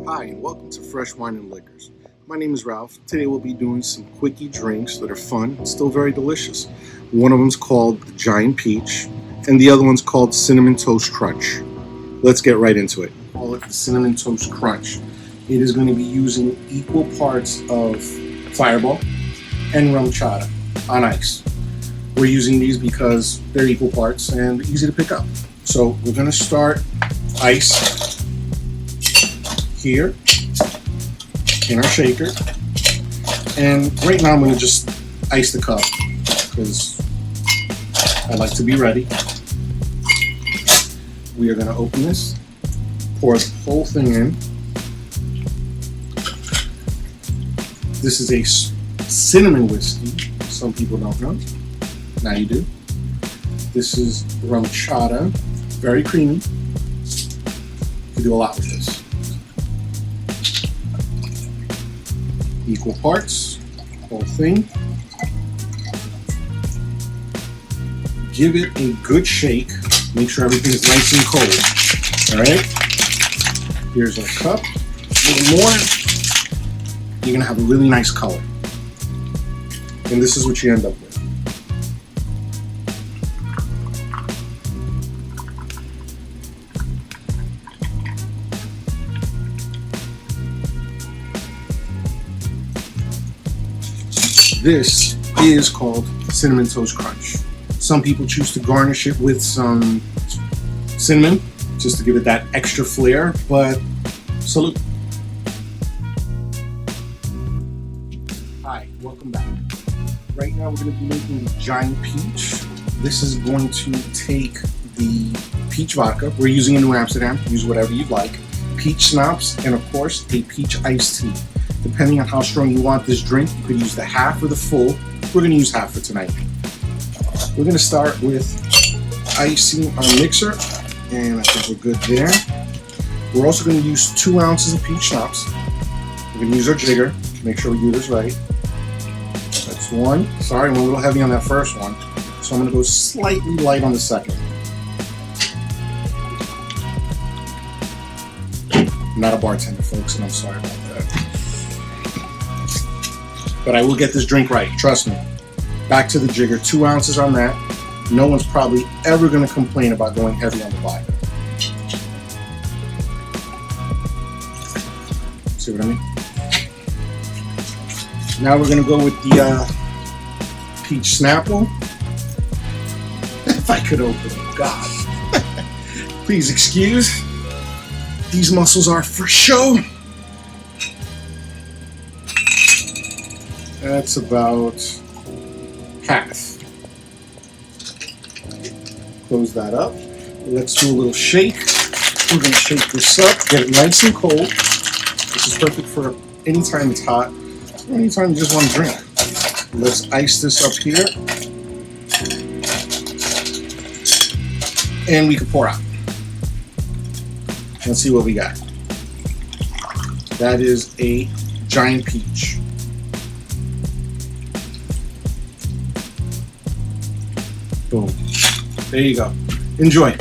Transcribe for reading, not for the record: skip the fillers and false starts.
Hi, and welcome to Fresh Wine and Liquors. My name is Ralph. Today we'll be doing some quickie drinks that are fun and still very delicious. One of them's called the Giant Peach, and the other one's called Cinnamon Toast Crunch. Let's get right into it. Call it the Cinnamon Toast Crunch. It is going to be using equal parts of Fireball and RumChata on ice. We're using these because they're equal parts and easy to pick up. So we're going to start ice here in our shaker, and right now I'm going to just ice the cup because I like to be ready. We are going to open this, pour the whole thing in. This is a cinnamon whiskey. Some people don't know. Now you do. This is RumChata, very creamy. You can do a lot with this. Equal parts, whole thing. Give it a good shake. Make sure everything is nice and cold. Alright? Here's our cup. A little more. You're going to have a really nice color. And this is what you end up with. This is called Cinnamon Toast Crunch. Some people choose to garnish it with some cinnamon, just to give it that extra flair, but salute. Hi, welcome back. Right now we're going to be making the Giant Peach. This is going to take the Peach Vodka. We're using a New Amsterdam. Use whatever you'd like. Peach Schnapps, and of course, a peach iced tea. Depending on how strong you want this drink, you could use the half or the full. We're going to use half for tonight. We're going to start with icing our mixer, and I think we're good there. We're also going to use 2 ounces of peach schnapps. We're going to use our jigger. Make sure we do this right. That's one. Sorry, I'm a little heavy on that first one, so I'm going to go slightly light on the second. I'm not a bartender, folks, and I'm sorry about that. But I will get this drink right, trust me. Back to the jigger, 2 ounces on that. No one's probably ever going to complain about going heavy on the vodka. See what I mean? Now we're going to go with the Peach Snapple. If I could open it, God. Please excuse. These muscles are for show. That's about half. Close that up. Let's do a little shake. We're going to shake this up, get it nice and cold. This is perfect for any time it's hot, or anytime you just want to drink. Let's ice this up here. And we can pour out. Let's see what we got. That is a Giant Peach. Boom. There you go. Enjoy.